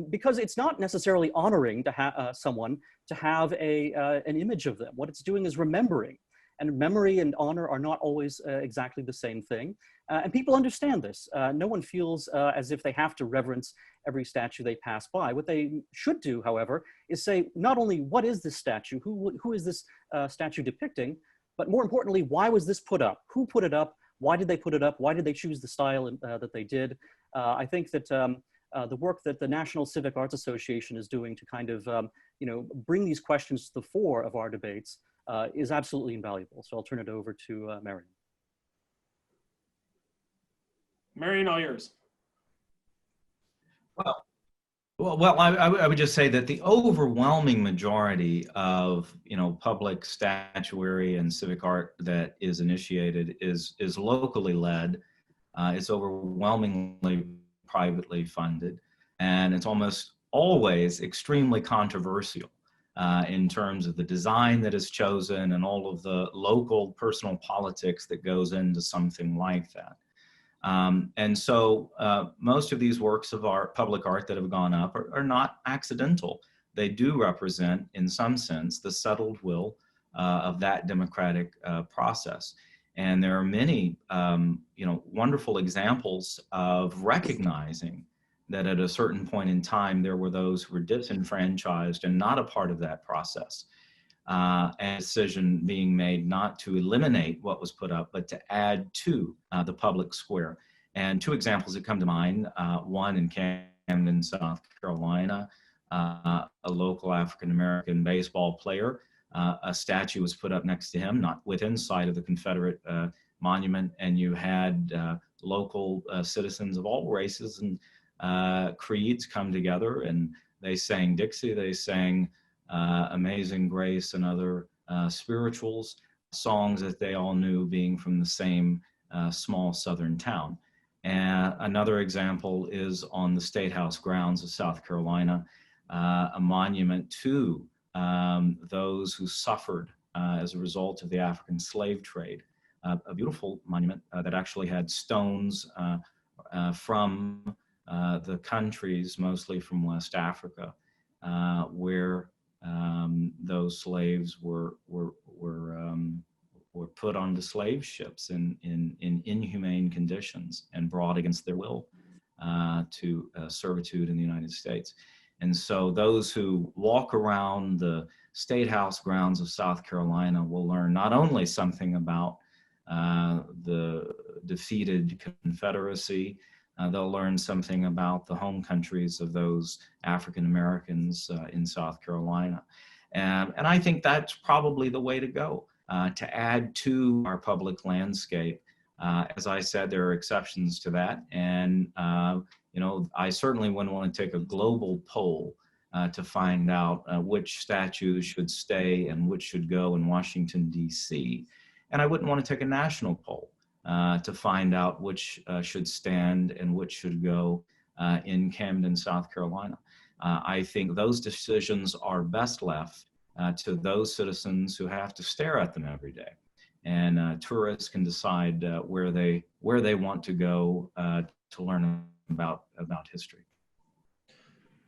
Because it's not necessarily honoring to someone to have an image of them. What it's doing is remembering. And memory and honor are not always exactly the same thing. And people understand this. No one feels as if they have to reverence every statue they pass by. What they should do, however, is say, not only what is this statue, who is this statue depicting, but more importantly, why was this put up? Who put it up? Why did they put it up? Why did they choose the style that they did? I think that the work that the National Civic Arts Association is doing to kind of bring these questions to the fore of our debates is absolutely invaluable. So I'll turn it over to Marion. Marion, all yours. Well, I would just say that the overwhelming majority of public statuary and civic art that is initiated is locally led. It's overwhelmingly privately funded, and it's almost always extremely controversial in terms of the design that is chosen and all of the local personal politics that goes into something like that. And so most of these works of art, public art that have gone up are not accidental. They do represent, in some sense, the settled will of that democratic process. And there are many, wonderful examples of recognizing that at a certain point in time, there were those who were disenfranchised and not a part of that process. a decision being made not to eliminate what was put up, but to add to the public square. And two examples that come to mind, one in Camden, South Carolina, a local African-American baseball player, a statue was put up next to him, not within sight of the Confederate monument, and you had local citizens of all races and creeds come together, and they sang Dixie, they sang Amazing Grace and other spirituals, songs that they all knew, being from the same small southern town. And another example is on the State House grounds of South Carolina, a monument to those who suffered as a result of the African slave trade. A beautiful monument that actually had stones from the countries, mostly from West Africa, where those slaves were put onto slave ships in inhumane conditions and brought against their will to servitude in the United States. And so those who walk around the State House grounds of South Carolina will learn not only something about the defeated Confederacy, they'll learn something about the home countries of those African Americans in South Carolina. And I think that's probably the way to go, to add to our public landscape. As I said, there are exceptions to that. And, you know, I certainly wouldn't want to take a global poll to find out which statues should stay and which should go in Washington, D.C. And I wouldn't want to take a national poll to find out which should stand and which should go in Camden, South Carolina. I think those decisions are best left to those citizens who have to stare at them every day. And tourists can decide where they want to go to learn about history.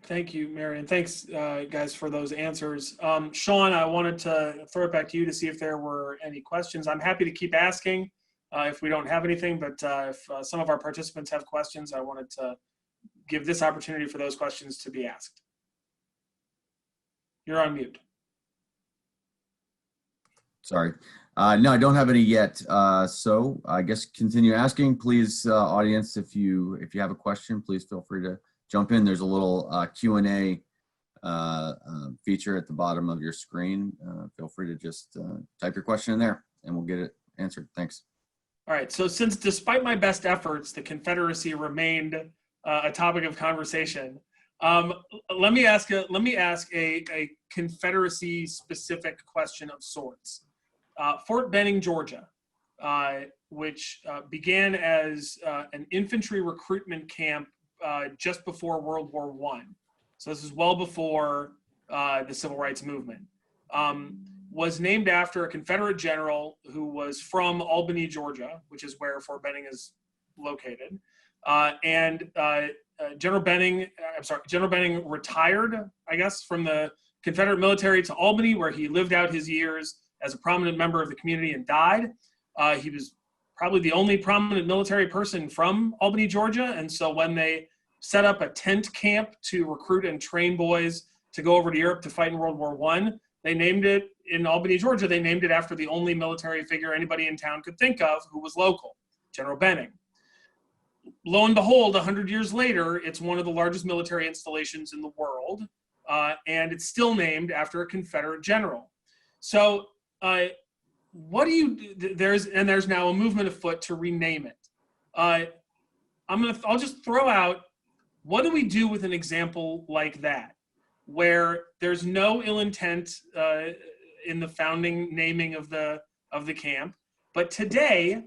Thank you, Marion. Thanks, guys, for those answers. Sean, I wanted to throw it back to you to see if there were any questions. I'm happy to keep asking if we don't have anything, but if some of our participants have questions, I wanted to give this opportunity for those questions to be asked. You're on mute. Sorry. No, I don't have any yet. So I guess continue asking, please, audience. If you have a question, please feel free to jump in. There's a little Q&A feature at the bottom of your screen. Feel free to just type your question in there, and we'll get it answered. Thanks. All right. So since, despite my best efforts, the Confederacy remained a topic of conversation, let me ask a Confederacy-specific question of sorts. Fort Benning, Georgia, which began as an infantry recruitment camp just before World War I. So this is well before the Civil Rights Movement. Was named after a Confederate general who was from Albany, Georgia, which is where Fort Benning is located. General Benning retired, I guess, from the Confederate military to Albany, where he lived out his years as a prominent member of the community and died. He was probably the only prominent military person from Albany, Georgia. And so when they set up a tent camp to recruit and train boys to go over to Europe to fight in World War I, they named it in Albany, Georgia. They named it after the only military figure anybody in town could think of who was local, General Benning. Lo and behold, 100 years later, it's one of the largest military installations in the world, and it's still named after a Confederate general. So what do you, there's now a movement afoot to rename it. I'll just throw out, what do we do with an example like that, where there's no ill intent in the founding naming of the camp, but today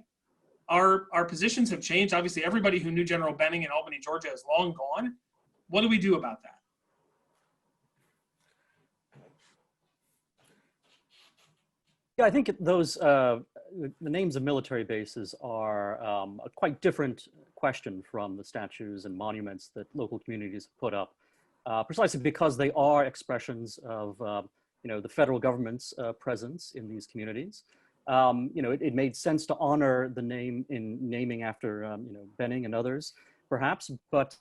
our positions have changed. Obviously, everybody who knew General Benning in Albany, Georgia is long gone. What do we do about that? Yeah, I think those the names of military bases are a quite different question from the statues and monuments that local communities put up, precisely because they are expressions of the federal government's presence in these communities. It made sense to honor the name in naming after Benning and others, perhaps, but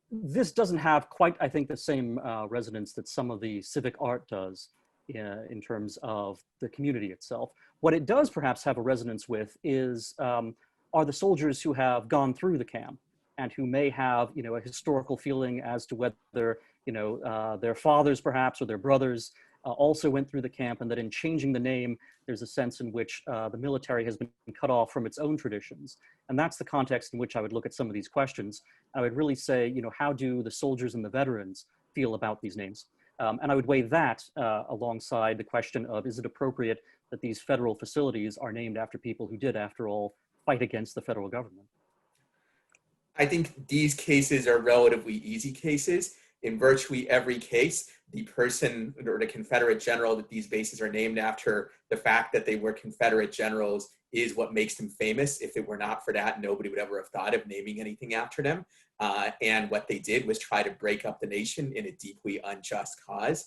this doesn't have quite, I think, the same resonance that some of the civic art does. in terms of the community itself. What it does perhaps have a resonance with is are the soldiers who have gone through the camp and who may have, a historical feeling as to whether, their fathers perhaps or their brothers also went through the camp, and that in changing the name, there's a sense in which the military has been cut off from its own traditions. And that's the context in which I would look at some of these questions. I would really say, how do the soldiers and the veterans feel about these names? And I would weigh that alongside the question of, is it appropriate that these federal facilities are named after people who did, after all, fight against the federal government? I think these cases are relatively easy cases. In virtually every case, the person or the Confederate general that these bases are named after, the fact that they were Confederate generals is what makes them famous. If it were not for that, nobody would ever have thought of naming anything after them. And what they did was try to break up the nation in a deeply unjust cause.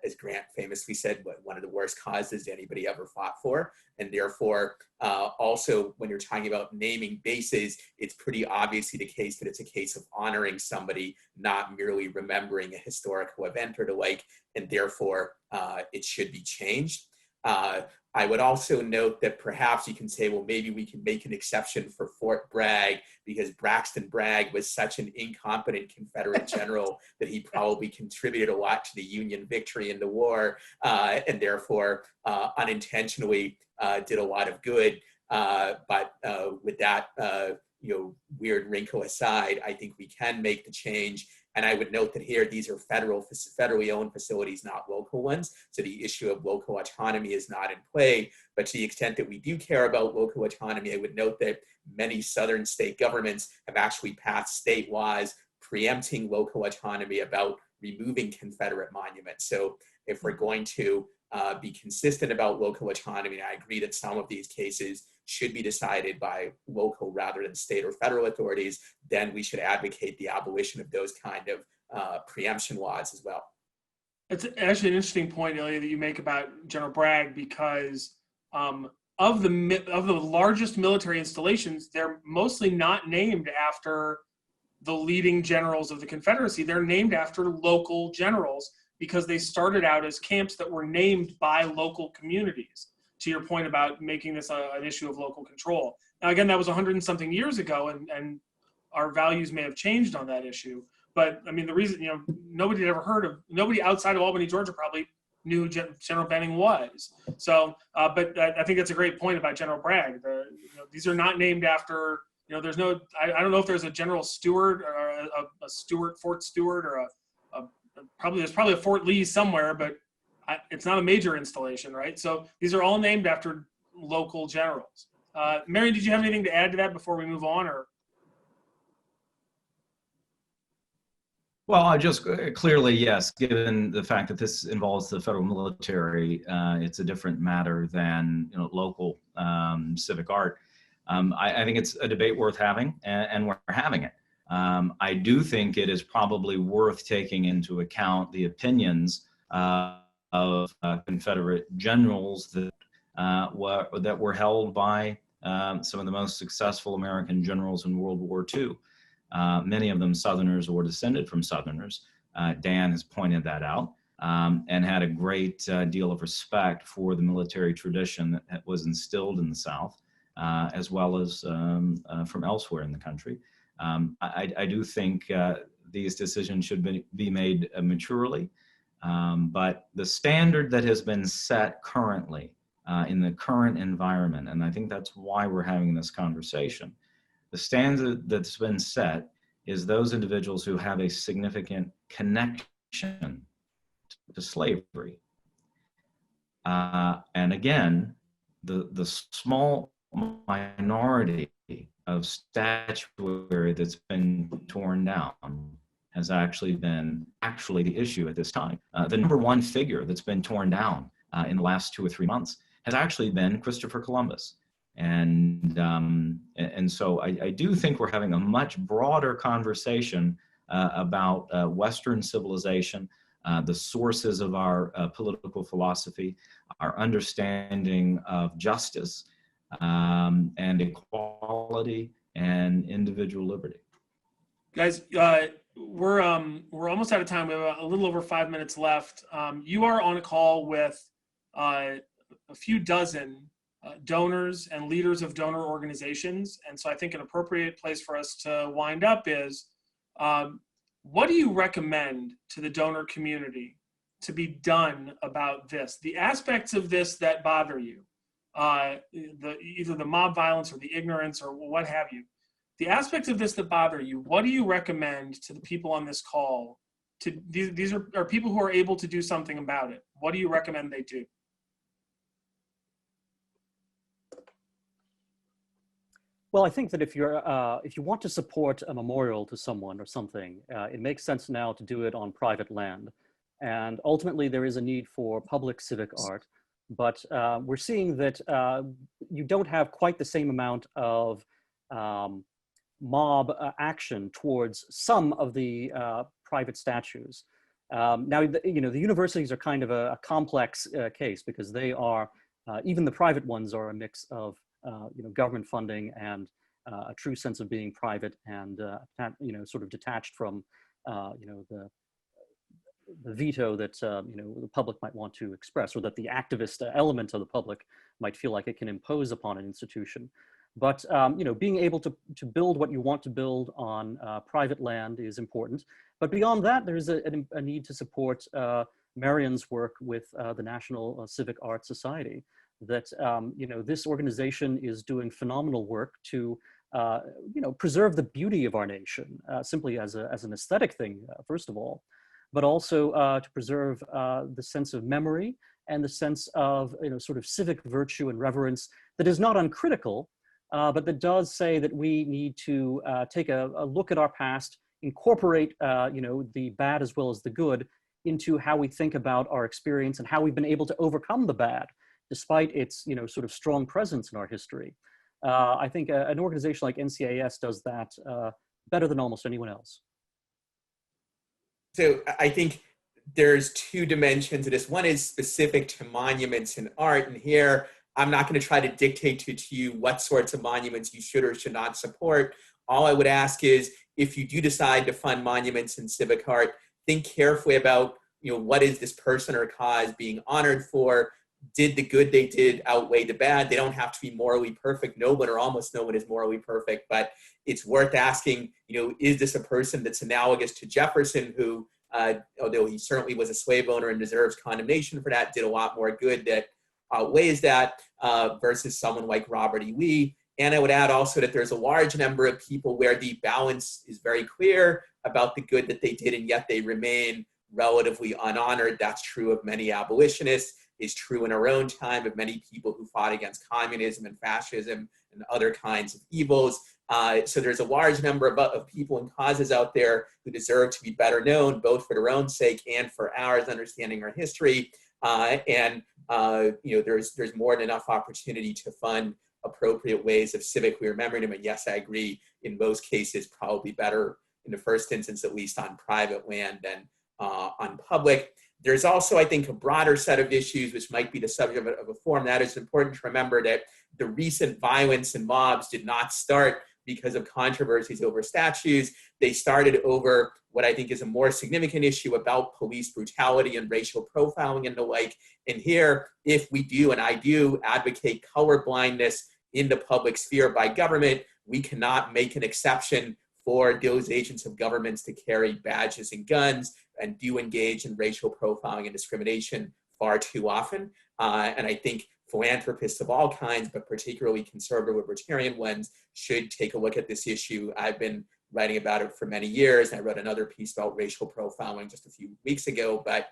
As Grant famously said, one of the worst causes anybody ever fought for. And therefore, also when you're talking about naming bases, it's pretty obviously the case that it's a case of honoring somebody, not merely remembering a historical event or the like, and therefore it should be changed. I would also note that perhaps you can say, well, maybe we can make an exception for Fort Bragg because Braxton Bragg was such an incompetent Confederate general that he probably contributed a lot to the Union victory in the war, and therefore unintentionally did a lot of good. But with that weird wrinkle aside, I think we can make the change. And I would note that here, these are federally owned facilities, not local ones. So the issue of local autonomy is not in play. But to the extent that we do care about local autonomy, I would note that many southern state governments have actually passed state laws preempting local autonomy about removing Confederate monuments. So if we're going to be consistent about local autonomy, I agree that some of these cases should be decided by local rather than state or federal authorities, then we should advocate the abolition of those kind of preemption laws as well. It's actually an interesting point, Ilya, that you make about General Bragg, because of the largest military installations, they're mostly not named after the leading generals of the Confederacy. They're named after local generals because they started out as camps that were named by local communities. To your point about making this an issue of local control. Now, again, that was 100 and something years ago, and our values may have changed on that issue. But I mean, the reason, nobody had ever heard of, nobody outside of Albany, Georgia probably knew who General Benning was. So, but I think that's a great point about General Bragg. These are not named after, there's no, I don't know if there's a General Stewart or a Stewart, Fort Stewart, or there's probably a Fort Lee somewhere, but it's not a major installation, right? So these are all named after local generals. Marion, did you have anything to add to that before we move on, or? Well, I just clearly, yes, given the fact that this involves the federal military, it's a different matter than local civic art. I think it's a debate worth having, and we're having it. I do think it is probably worth taking into account the opinions of Confederate generals that were held by some of the most successful American generals in World War II. Many of them Southerners or descended from Southerners. Dan has pointed that out, and had a great deal of respect for the military tradition that was instilled in the South, as well as from elsewhere in the country. I do think these decisions should be made maturely. But the standard that has been set currently in the current environment, and I think that's why we're having this conversation, the standard that's been set is those individuals who have a significant connection to slavery. And again, the small minority of statuary that's been torn down has actually been the issue at this time. The number one figure that's been torn down in the last 2 or 3 months has actually been Christopher Columbus. And so I do think we're having a much broader conversation about Western civilization, the sources of our political philosophy, our understanding of justice and equality and individual liberty. Guys, we're almost out of time. We have a little over 5 minutes left. You are on a call with a few dozen donors and leaders of donor organizations, and so I think an appropriate place for us to wind up is, what do you recommend to the donor community to be done about this? The aspects of this that bother you, either the mob violence or the ignorance or what have you. The aspects of this that bother you, what do you recommend to the people on this call? These are people who are able to do something about it. What do you recommend they do? Well, I think that if you want to support a memorial to someone or something, it makes sense now to do it on private land. And ultimately, there is a need for public civic art. But we're seeing that you don't have quite the same amount of mob action towards some of the private statues. Now, the universities are kind of a complex case, because they are, even the private ones are a mix of government funding and a true sense of being private and sort of detached from the veto that the public might want to express, or that the activist element of the public might feel like it can impose upon an institution. But being able to build what you want to build on private land is important. But beyond that, there's a need to support Marion's work with the National Civic Arts Society. That this organization is doing phenomenal work to preserve the beauty of our nation, simply as an aesthetic thing, first of all, but also to preserve the sense of memory and the sense of sort of civic virtue and reverence that is not uncritical, but that does say that we need to take a look at our past, incorporate the bad as well as the good into how we think about our experience and how we've been able to overcome the bad, despite its sort of strong presence in our history. I think an organization like NCAS does that better than almost anyone else. So I think there's two dimensions to this. One is specific to monuments and art, and here I'm not going to try to dictate to you what sorts of monuments you should or should not support. All I would ask is, if you do decide to fund monuments and civic art, think carefully about what is this person or cause being honored for. Did the good they did outweigh the bad? They don't have to be morally perfect. No one or almost no one is morally perfect, but it's worth asking, is this a person that's analogous to Jefferson, who, although he certainly was a slave owner and deserves condemnation for that, did a lot more good that outweighs that, versus someone like Robert E. Lee. And I would add also that there's a large number of people where the balance is very clear about the good that they did, and yet they remain relatively unhonored. That's true of many abolitionists. Is true in our own time of many people who fought against communism and fascism and other kinds of evils. So there's a large number of people and causes out there who deserve to be better known, both for their own sake and for ours, understanding our history. There's more than enough opportunity to fund appropriate ways of civically remembering them. And yes, I agree, in most cases, probably better in the first instance, at least on private land than on public. There's also, I think, a broader set of issues which might be the subject of a forum. That is important to remember that the recent violence and mobs did not start because of controversies over statues. They started over what I think is a more significant issue about police brutality and racial profiling and the like. And here, if we do, and I do, advocate color blindness in the public sphere by government, we cannot make an exception for those agents of governments to carry badges and guns and do engage in racial profiling and discrimination far too often. And I think philanthropists of all kinds, but particularly conservative libertarian ones, should take a look at this issue. I've been writing about it for many years, and I wrote another piece about racial profiling just a few weeks ago. But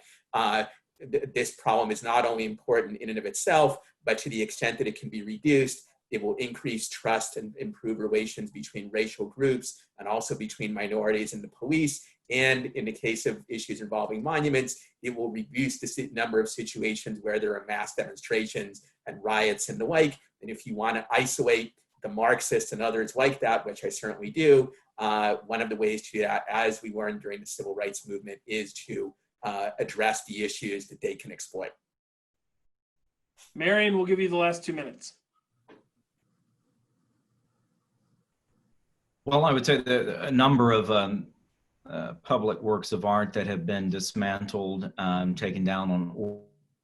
this problem is not only important in and of itself, but to the extent that it can be reduced, it will increase trust and improve relations between racial groups and also between minorities and the police. And in the case of issues involving monuments, it will reduce the number of situations where there are mass demonstrations and riots and the like. And if you want to isolate the Marxists and others like that, which I certainly do, one of the ways to do that, as we learned during the civil rights movement, is to address the issues that they can exploit. Marion, we'll give you the last 2 minutes. Well, I would say that a number of public works of art that have been dismantled, taken down on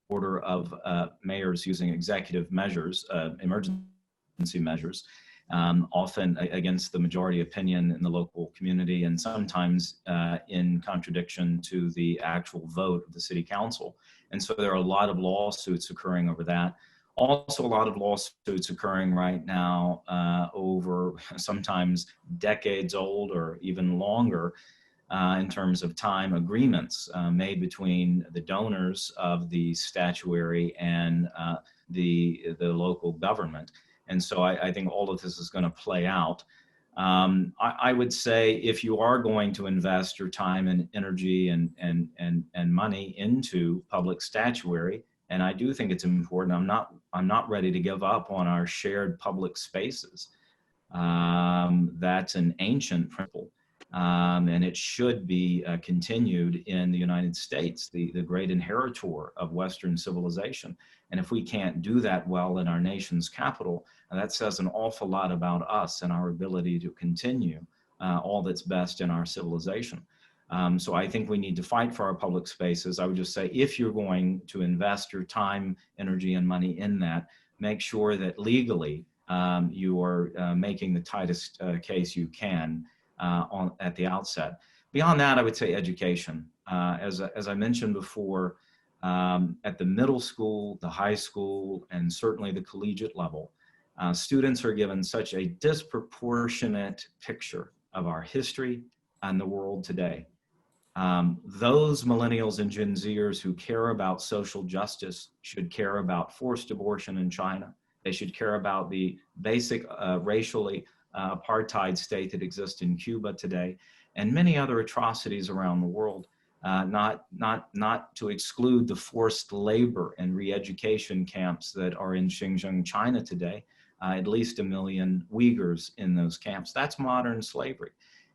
order of mayors using executive measures, emergency measures, often against the majority opinion in the local community, and sometimes in contradiction to the actual vote of the city council. And so there are a lot of lawsuits occurring over that. Also, a lot of lawsuits occurring right now over sometimes decades old or even longer in terms of time agreements made between the donors of the statuary and the local government. And so I think all of this is going to play out. I would say if you are going to invest your time and energy and money into public statuary, and I do think it's important, I'm not ready to give up on our shared public spaces. That's an ancient principle. And it should be continued in the United States, the great inheritor of Western civilization. And if we can't do that well in our nation's capital, that says an awful lot about us and our ability to continue all that's best in our civilization. So I think we need to fight for our public spaces. I would just say, if you're going to invest your time, energy, and money in that, make sure that legally you are making the tightest case you can at the outset. Beyond that, I would say education. As I mentioned before, at the middle school, the high school, and certainly the collegiate level, students are given such a disproportionate picture of our history and the world today. Those millennials and Gen Zers who care about social justice should care about forced abortion in China. They should care about the basic racially apartheid state that exists in Cuba today, and many other atrocities around the world. Not to exclude the forced labor and re-education camps that are in Xinjiang, China today. At least 1 million Uyghurs in those camps. That's modern slavery.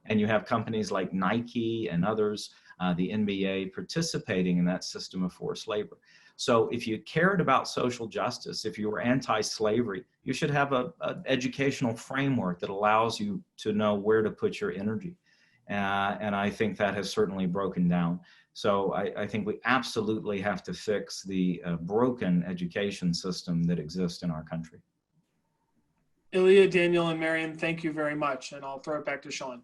And you have companies like Nike and others, the NBA, participating in that system of forced labor. So if you cared about social justice, if you were anti-slavery, you should have an educational framework that allows you to know where to put your energy. And I think that has certainly broken down. So I think we absolutely have to fix the broken education system that exists in our country. Ilya, Daniel, and Marion, thank you very much. And I'll throw it back to Sean.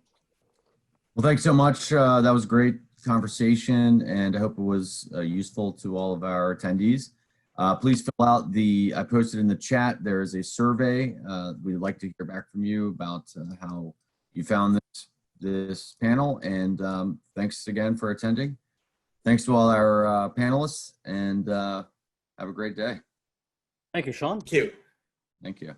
Well, thanks so much. That was a great conversation, and I hope it was useful to all of our attendees. Please fill out I posted in the chat, there is a survey. We'd like to hear back from you about how you found this panel, and thanks again for attending. Thanks to all our panelists, and have a great day. Thank you, Sean. Thank you. Thank you.